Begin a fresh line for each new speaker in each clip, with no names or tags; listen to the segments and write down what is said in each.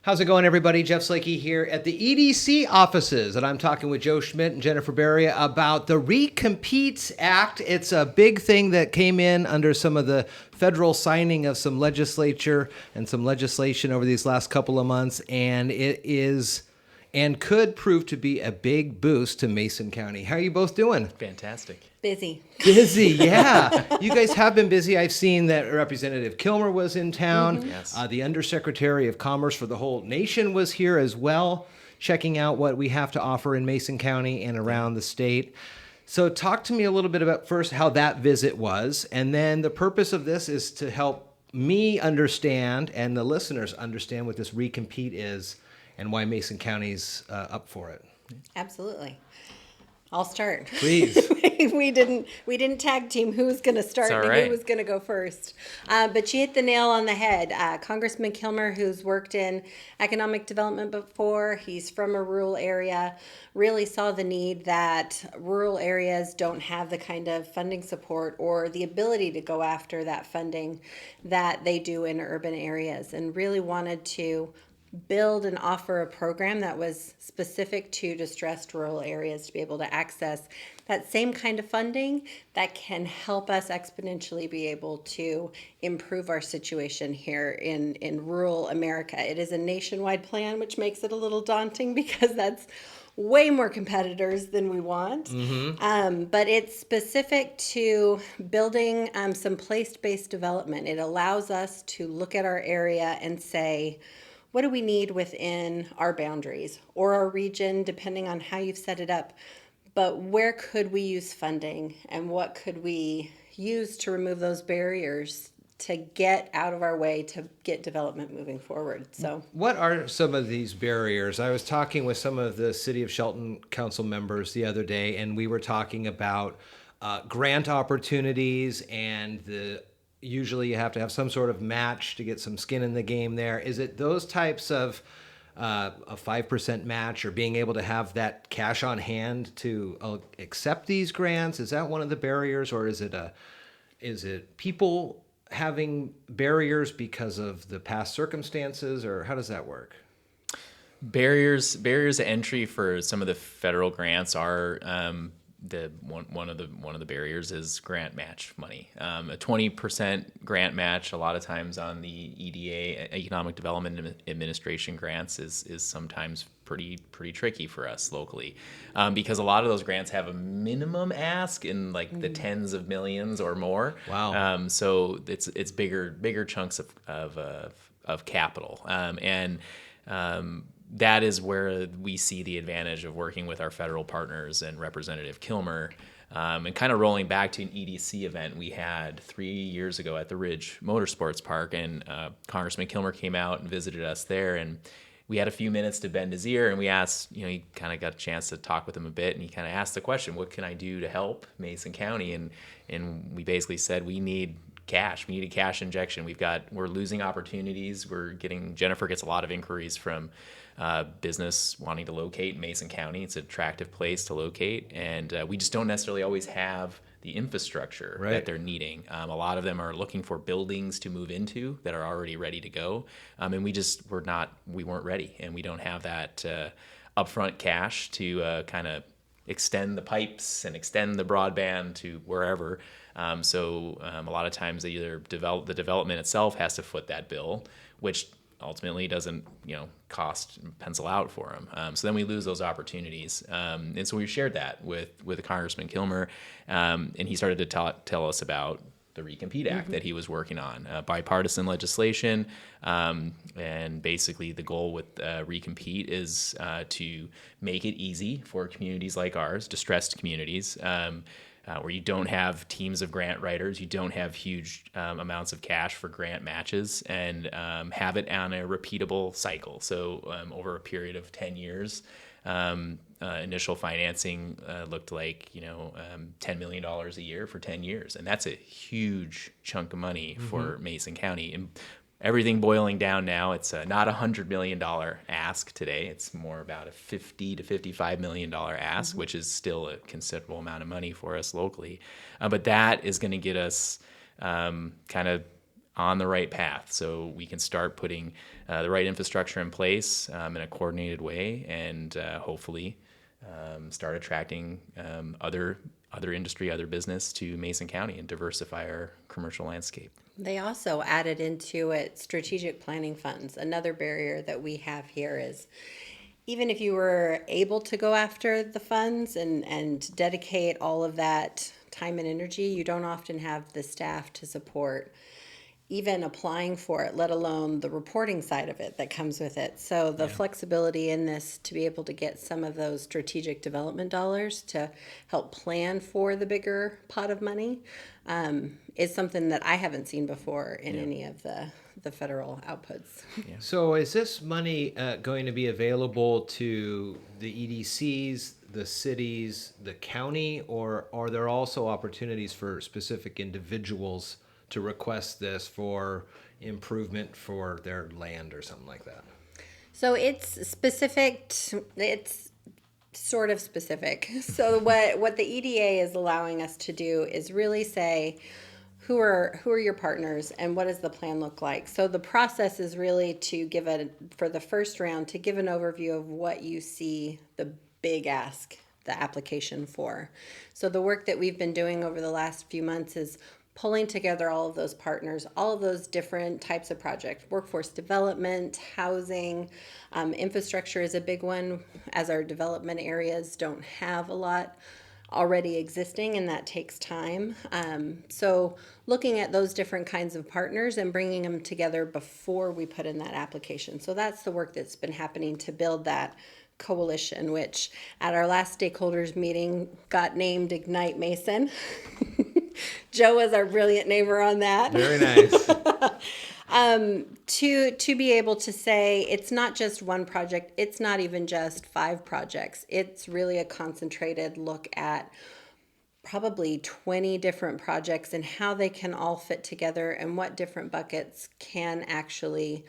How's it going, everybody? Jeff Slakey here at the EDC offices, and I'm talking with Joe Schmidt and Jennifer Baria about the RECOMPETE Act. It's a big thing that came in under some of the federal signing of some legislature and some legislation over these last couple of months, and it is and could prove to be a big boost to Mason County. How are you both doing?
Fantastic.
Busy.
Busy, yeah. You guys have been busy. I've seen that Representative Kilmer was in town.
Mm-hmm.
Yes.
The Undersecretary of Commerce for the whole nation was here as well, checking out what we have to offer in Mason County and around the state. So talk to me a little bit about first how that visit was, and then the purpose of this is to help me understand and the listeners understand what this RECOMPETE is and why Mason County's up for it.
Absolutely. I'll start.
Please.
we didn't tag team who was going to start and
right.
who was going to go first. But she hit the nail on the head. Congressman Kilmer, who's worked in economic development before, he's from a rural area, really saw the need that rural areas don't have the kind of funding support or the ability to go after that funding that they do in urban areas, and really wanted to build and offer a program that was specific to distressed rural areas to be able to access that same kind of funding that can help us exponentially be able to improve our situation here in rural America. It is a nationwide plan, which makes it a little daunting because that's way more competitors than we want. Mm-hmm. But it's specific to building some place-based development. It allows us to look at our area and say, what do we need within our boundaries or our region, depending on how you've set it up? But where could we use funding, and what could we use to remove those barriers to get out of our way to get development moving forward? So,
what are some of these barriers? I was talking with some of the City of Shelton council members the other day, and we were talking about grant opportunities and usually you have to have some sort of match to get some skin in the game there. Is it those types of a 5% match or being able to have that cash on hand to accept these grants? Is that one of the barriers, or is it people having barriers because of the past circumstances, or how does that work?
Barriers to entry for some of the federal grants are one of the barriers is grant match money. A 20% grant match a lot of times on the EDA, Economic Development Administration grants, is sometimes pretty tricky for us locally, because a lot of those grants have a minimum ask in like the tens of millions or more.
Wow.
So it's bigger chunks of capital, and that is where we see the advantage of working with our federal partners and Representative Kilmer, and kind of rolling back to an EDC event we had 3 years ago at the Ridge Motorsports Park, and Congressman Kilmer came out and visited us there, and we had a few minutes to bend his ear, and we asked, he kind of got a chance to talk with him a bit, and he kind of asked the question, what can I do to help Mason County? And we basically said, we need cash. We need a cash injection. We're losing opportunities. Jennifer gets a lot of inquiries from business wanting to locate in Mason County. It's an attractive place to locate, and we just don't necessarily always have the infrastructure that they're needing. A lot of them are looking for buildings to move into that are already ready to go, and we weren't ready, and we don't have that upfront cash to kind of extend the pipes and extend the broadband to wherever. So a lot of times the development itself has to foot that bill, which ultimately doesn't pencil out for them. So then we lose those opportunities. And so we shared that with Congressman Kilmer, and he started to tell us about the RECOMPETE Act that he was working on, bipartisan legislation. And basically the goal with RECOMPETE is to make it easy for communities like ours, distressed communities, where you don't have teams of grant writers, you don't have huge amounts of cash for grant matches, and have it on a repeatable cycle. So over a period of 10 years, initial financing looked like $10 million a year for 10 years, and that's a huge chunk of money for Mason County. And everything boiling down now, it's not $100 million ask today. It's more about a $50 to $55 million ask, which is still a considerable amount of money for us locally. But that is going to get us kind of on the right path, so we can start putting the right infrastructure in place in a coordinated way, and hopefully start attracting other industry, other business to Mason County and diversify our commercial landscape.
They also added into it strategic planning funds. Another barrier that we have here is even if you were able to go after the funds and dedicate all of that time and energy, you don't often have the staff to support even applying for it, let alone the reporting side of it that comes with it. So the flexibility in this to be able to get some of those strategic development dollars to help plan for the bigger pot of money is something that I haven't seen before in any of the federal outputs.
So is this money going to be available to the EDCs, the cities, the county, or are there also opportunities for specific individuals to request this for improvement for their land or something like that?
So it's specific, it's sort of specific. So what the EDA is allowing us to do is really say, who are your partners and what does the plan look like? So the process is really to give for the first round, to give an overview of what you see the big ask, the application for. So the work that we've been doing over the last few months is pulling together all of those partners, all of those different types of projects, workforce development, housing, infrastructure is a big one, as our development areas don't have a lot already existing, and that takes time. So looking at those different kinds of partners and bringing them together before we put in that application. So that's the work that's been happening to build that coalition, which at our last stakeholders meeting got named Ignite Mason. Joe was our brilliant neighbor on that.
Very nice.
To be able to say it's not just one project, it's not even just 5 projects. It's really a concentrated look at probably 20 different projects and how they can all fit together and what different buckets can actually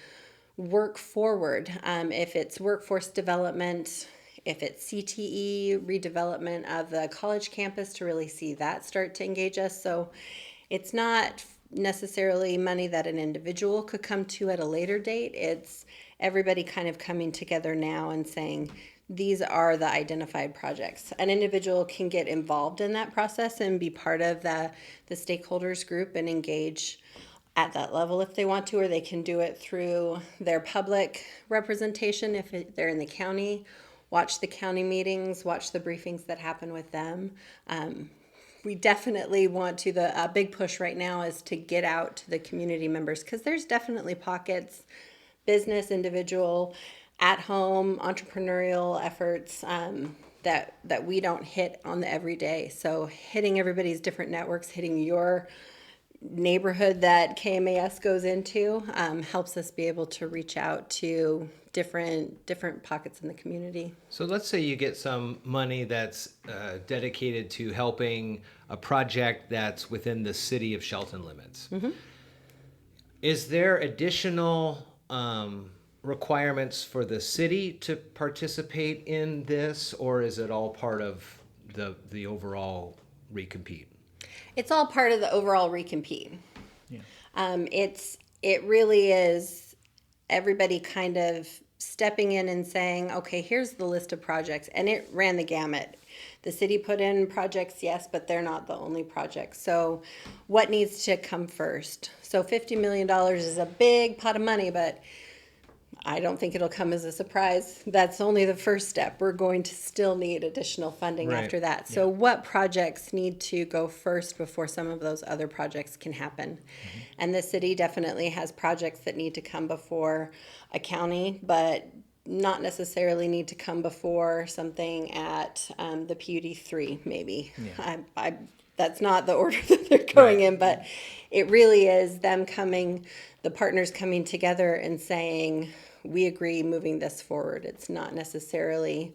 work forward. If it's workforce development, if it's CTE, redevelopment of the college campus to really see that start to engage us. So it's not necessarily money that an individual could come to at a later date. It's everybody kind of coming together now and saying, these are the identified projects. An individual can get involved in that process and be part of the stakeholders group and engage at that level if they want to, or they can do it through their public representation if they're in the county. Watch the county meetings, watch the briefings that happen with them. We definitely want to, the big push right now is to get out to the community members, because there's definitely pockets, business, individual, at home, entrepreneurial efforts that we don't hit on the everyday. So hitting everybody's different networks, hitting your neighborhood that KMAS goes into helps us be able to reach out to different pockets in the community.
So let's say you get some money that's dedicated to helping a project that's within the city of Shelton limits. Mm-hmm. Is there additional requirements for the city to participate in this, or is it all part of the overall recompete?
It's all part of the overall recompete.
Yeah.
It really is everybody kind of stepping in and saying, okay, here's the list of projects. And it ran the gamut. The city put in projects, yes, but they're not the only projects. So what needs to come first? So $50 million is a big pot of money, but I don't think it'll come as a surprise. That's only the first step. We're going to still need additional funding after that. So what projects need to go first before some of those other projects can happen? Mm-hmm. And the city definitely has projects that need to come before a county, but not necessarily need to come before something at the PUD 3, maybe. Yeah. That's not the order that they're going in, but it really is them the partners coming together and saying, we agree moving this forward. It's not necessarily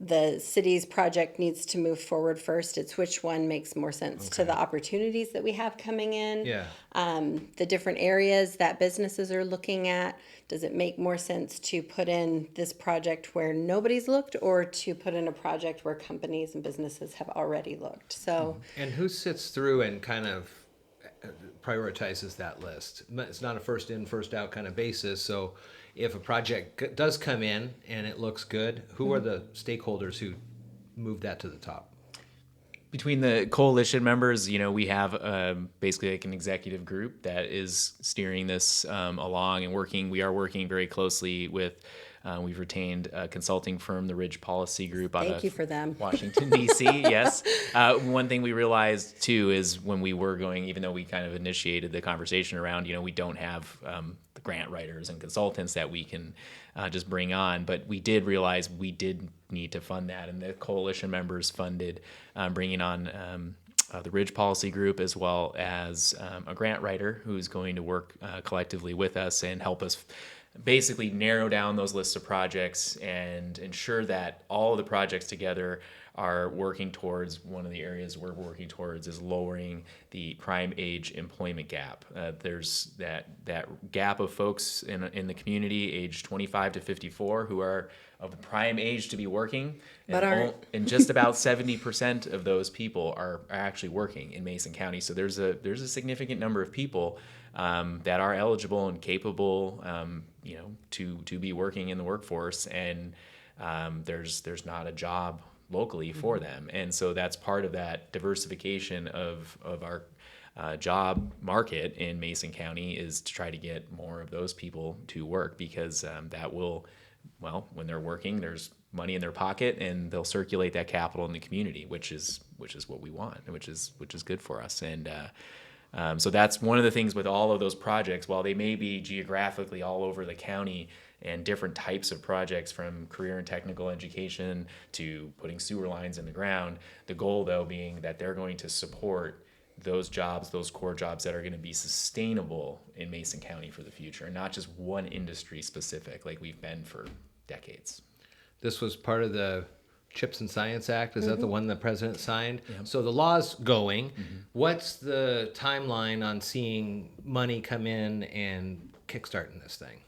the city's project needs to move forward first. It's which one makes more sense to the opportunities that we have coming in.
Yeah.
The different areas that businesses are looking at. Does it make more sense to put in this project where nobody's looked, or to put in a project where companies and businesses have already looked? So.
And who sits through and kind of prioritizes that list. It's not a first in, first out kind of basis. So if a project does come in and it looks good, who are the stakeholders who move that to the top?
Between the coalition members, we have basically like an executive group that is steering this along and working. We are working very closely with, we've retained a consulting firm, the Ridge Policy Group out
Thank you
of
for them.
Washington, D.C., yes. One thing we realized, too, is when we were going, even though we kind of initiated the conversation around, we don't have the grant writers and consultants that we can just bring on, but we did realize we did need to fund that, and the coalition members funded bringing on the Ridge Policy Group, as well as a grant writer who's going to work collectively with us and help us basically narrow down those lists of projects and ensure that all of the projects together are working towards one of the areas we're working towards is lowering the prime age employment gap. There's that gap of folks in the community aged 25 to 54 who are of the prime age to be working,
But aren't.
and just about 70% of those people are actually working in Mason County. So there's a significant number of people that are eligible and capable, to be working in the workforce, and there's not a job locally for them, and so that's part of that diversification of our job market in Mason County, is to try to get more of those people to work, because that will, when they're working, there's money in their pocket, and they'll circulate that capital in the community, which is what we want, and which is good for us. And so that's one of the things with all of those projects. While they may be geographically all over the county and different types of projects, from career and technical education to putting sewer lines in the ground, the goal, though, being that they're going to support those jobs, those core jobs that are going to be sustainable in Mason County for the future, and not just one industry specific like we've been for decades.
This was part of the Chips and Science Act. Is that the one the president signed? Yep. So the law's going. What's the timeline on seeing money come in and kickstarting this thing?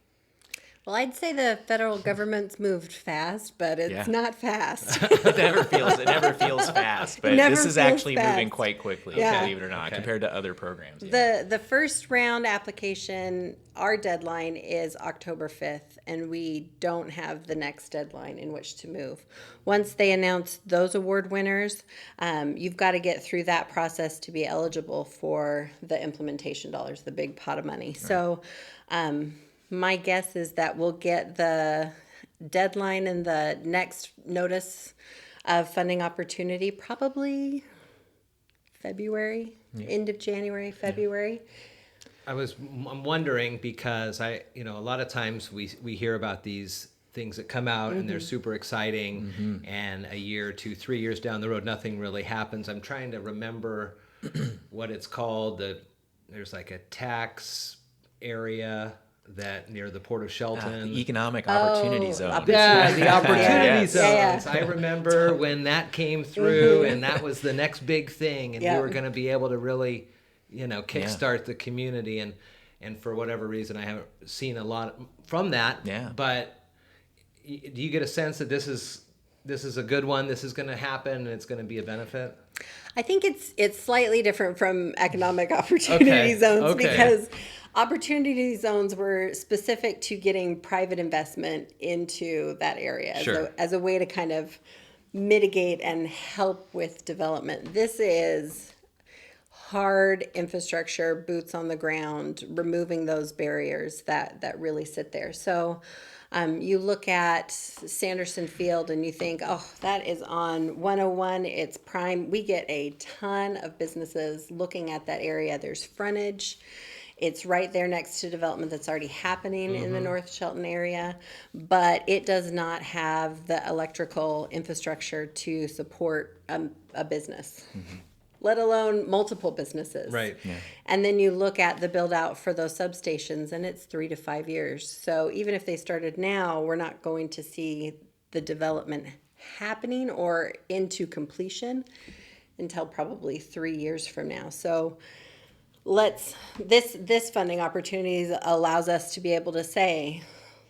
Well, I'd say the federal government's moved fast, but it's not fast.
It never feels fast, but this is actually moving quite quickly, believe it or not, compared to other programs.
The first round application, our deadline is October 5th, and we don't have the next deadline in which to move. Once they announce those award winners, you've got to get through that process to be eligible for the implementation dollars, the big pot of money. Right. So my guess is that we'll get the deadline and the next notice of funding opportunity probably February, end of January, February.
I'm wondering, because a lot of times we hear about these things that come out and they're super exciting, and a year, 2, 3 years down the road, nothing really happens. I'm trying to remember what it's called. There's like a tax area that near the Port of Shelton.
The economic opportunity zone.
Yeah, the opportunity zones.
Yeah.
I remember when that came through, and that was the next big thing, and we were going to be able to really, kickstart the community. And for whatever reason, I haven't seen a lot from that. Yeah. But do you get a sense that this is a good one? This is going to happen, and it's going to be a benefit?
I think it's slightly different from economic opportunity zones because opportunity zones were specific to getting private investment into that area as a way to kind of mitigate and help with development. This is hard infrastructure, boots on the ground, removing those barriers that really sit there. So you look at Sanderson Field and you think, oh, that is on 101. It's prime. We get a ton of businesses looking at that area. There's frontage. It's right there next to development that's already happening in the North Shelton area, but it does not have the electrical infrastructure to support a business, let alone multiple businesses.
Right. Yeah.
And then you look at the build out for those substations, and it's 3 to 5 years. So even if they started now, we're not going to see the development happening or into completion until probably 3 years from now. So this funding opportunity allows us to be able to say,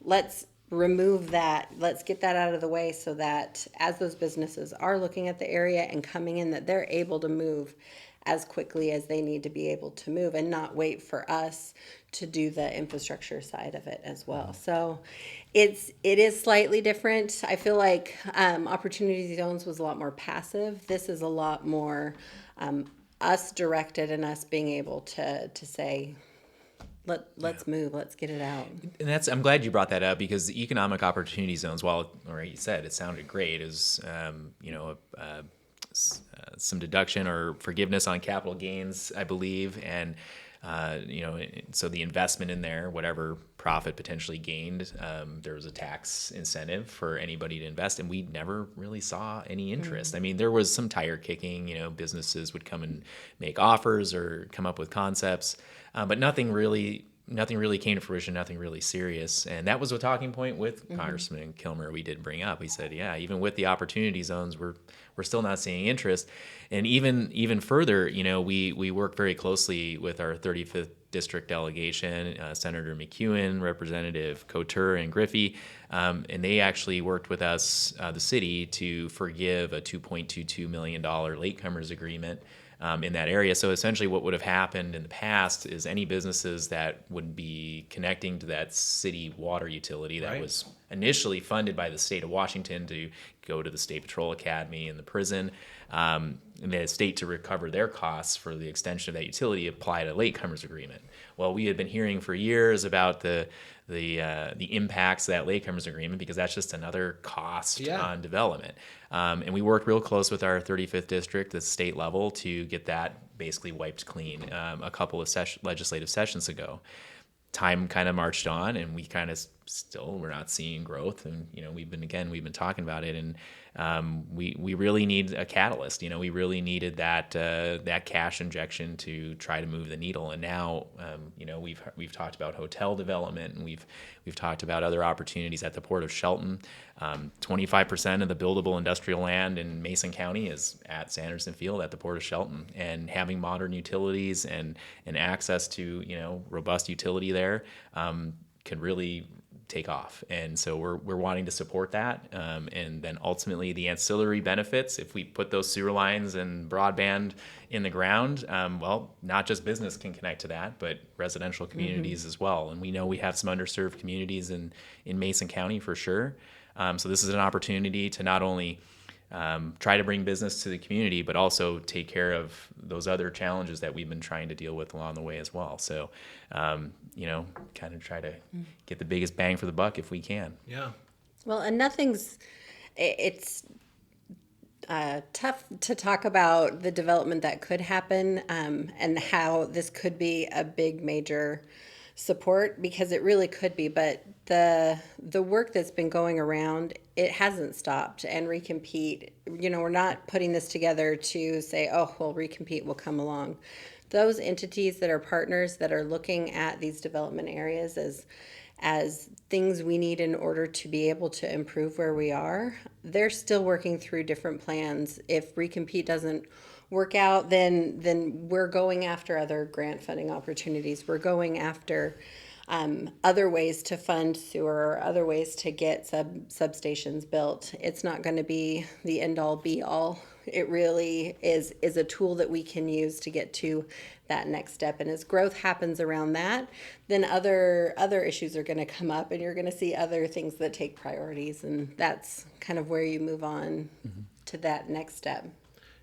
let's remove that, let's get that out of the way, so that as those businesses are looking at the area and coming in, that they're able to move as quickly as they need to be able to move and not wait for us to do the infrastructure side of it as well. So it is slightly different. I feel like Opportunity Zones was a lot more passive. This is a lot more us directed and us being able to say, let's move, let's get it out.
And I'm glad you brought that up, because the economic opportunity zones, while, or you said it sounded great, is some deduction or forgiveness on capital gains, I believe, and so the investment in there, whatever profit potentially gained, there was a tax incentive for anybody to invest, and we never really saw any interest. I mean, there was some tire kicking, businesses would come and make offers or come up with concepts, but nothing really came to fruition, nothing really serious. And that was a talking point with Congressman Kilmer we did bring up. He said, yeah, even with the opportunity zones, we're still not seeing interest. And even further, we work very closely with our 35th district delegation, Senator McEwen, Representative Couture, and Griffey, and they actually worked with us, the city, to forgive a $2.22 million latecomers agreement in that area. So essentially what would have happened in the past is any businesses that would be connecting to that city water utility that was initially funded by the state of Washington to go to the State Patrol Academy and the prison, and the state, to recover their costs for the extension of that utility, applied a latecomers agreement. Well, we had been hearing for years about the impacts of that latecomers agreement, because that's just another cost on development. And we worked real close with our 35th district, the state level, to get that basically wiped clean a couple of legislative sessions ago. Time kind of marched on, and we kind of we're not seeing growth. And we've been talking about it, and we really need a catalyst. We really needed that cash injection to try to move the needle. And now we've talked about hotel development, and we've talked about other opportunities at the Port of Shelton. 25% of the buildable industrial land in Mason County is at Sanderson Field at the Port of Shelton, and having modern utilities and access to robust utility there could really take off. And so we're wanting to support that, and then ultimately the ancillary benefits, if we put those sewer lines and broadband in the ground, not just business can connect to that, but residential communities as well. And we know we have some underserved communities in Mason County for sure. So this is an opportunity to not only try to bring business to the community, but also take care of those other challenges that we've been trying to deal with along the way as well. So, kind of try to get the biggest bang for the buck if we can.
Yeah.
Well, and it's tough to talk about the development that could happen, and how this could be a big major support, because it really could be. But the work that's been going around, it hasn't stopped. And Recompete, we're not putting this together to say, oh, well, Recompete will come along. Those entities that are partners that are looking at these development areas as things we need in order to be able to improve where we are, they're still working through different plans. If Recompete doesn't work out, then we're going after other grant funding opportunities. We're going after other ways to fund sewer, other ways to get substations built. It's not going to be the end all be all. It really is a tool that we can use to get to that next step. And as growth happens around that, then other issues are going to come up, and you're going to see other things that take priorities. And that's kind of where you move on to that next step.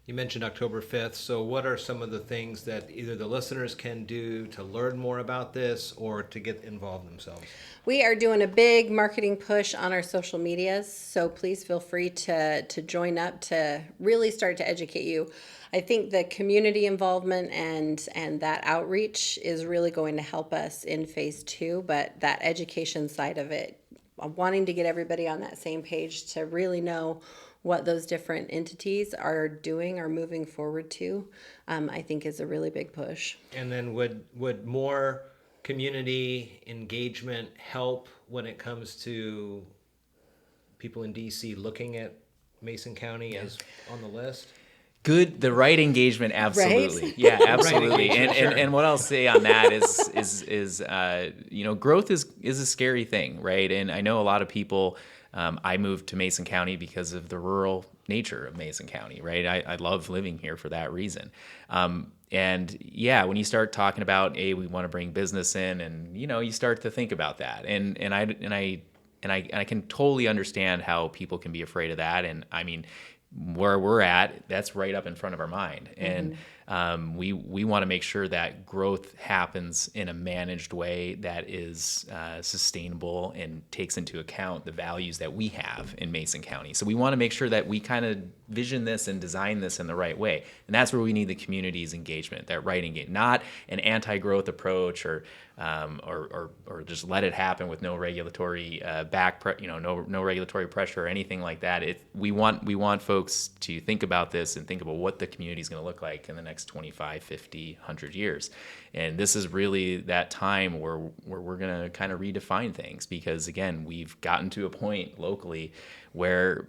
You mentioned October 5th. So what are some of the things that either the listeners can do to learn more about this or to get involved themselves?
We are doing a big marketing push on our social medias, so please feel free to join up to really start to educate you. I think the community involvement and that outreach is really going to help us in phase 2, but that education side of it, wanting to get everybody on that same page to really know what those different entities are doing or moving forward to, I think is a really big push.
And then would more community engagement help when it comes to people in DC looking at Mason County as on the list?
The right engagement, absolutely.
Right?
Yeah, absolutely.
engagement, sure.
And what I'll say on that is growth is a scary thing, right? And I know a lot of people. I moved to Mason County because of the rural nature of Mason County, right? I love living here for that reason. And yeah, when you start talking about, we want to bring business in, and you start to think about that, and I can totally understand how people can be afraid of that. And I mean, where we're at, that's right up in front of our mind. And we want to make sure that growth happens in a managed way that is sustainable and takes into account the values that we have in Mason County. So we want to make sure that we kind of vision this and design this in the right way. And that's where we need the community's engagement, that right engagement, not an anti-growth approach or just let it happen with no regulatory no regulatory pressure or anything like that. We want folks to think about this and think about what the community is going to look like in the next 25, 50, 100 years. And this is really that time where we're going to kind of redefine things, because again, we've gotten to a point locally where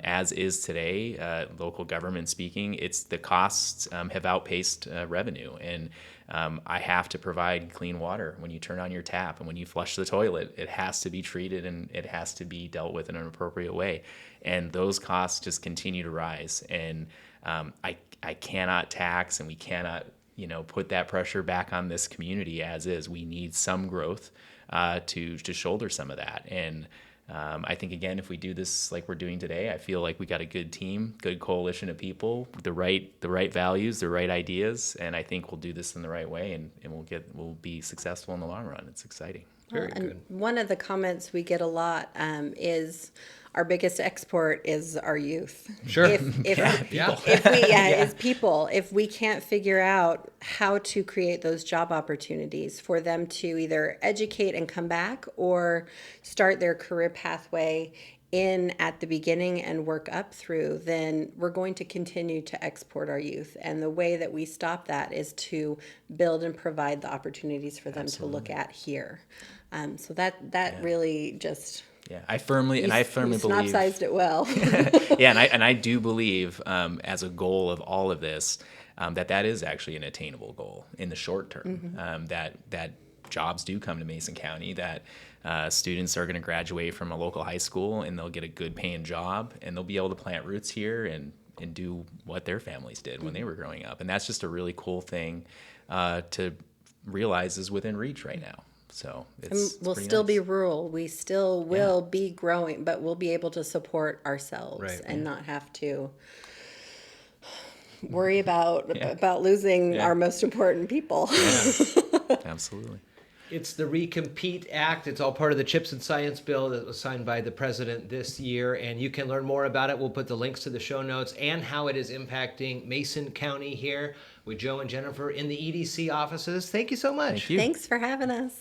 as is today, local government speaking, it's the costs have outpaced revenue. And I have to provide clean water when you turn on your tap, and when you flush the toilet, it has to be treated and it has to be dealt with in an appropriate way. And those costs just continue to rise. And I cannot tax, and we cannot put that pressure back on this community as is. We need some growth to shoulder some of that. And I think, again, if we do this like we're doing today, I feel like we got a good team, good coalition of people, the right values, the right ideas, and I think we'll do this in the right way, and we'll be successful in the long run. It's exciting.
Very good.
One of the comments we get a lot is our biggest export is our youth.
Sure.
Is people. If we can't figure out how to create those job opportunities for them to either educate and come back or start their career pathway in at the beginning and work up through, then we're going to continue to export our youth. And the way that we stop that is to build and provide the opportunities for them to look at here. So that really just...
Yeah, I firmly believe.
Synopsized it well.
Yeah, and I do believe, as a goal of all of this, that is actually an attainable goal in the short term. That jobs do come to Mason County. That students are going to graduate from a local high school and they'll get a good paying job, and they'll be able to plant roots here and do what their families did when they were growing up. And that's just a really cool thing to realize is within reach right now. So
we'll still be rural. We still will be growing, but we'll be able to support ourselves and not have to worry about losing our most important people.
Yeah. Absolutely.
It's the RECOMPETE Act. It's all part of the CHIPS and Science Bill that was signed by the president this year, and you can learn more about it. We'll put the links to the show notes and how it is impacting Mason County here with Joe and Jennifer in the EDC offices. Thank you so much.
Thank you.
Thanks for having us.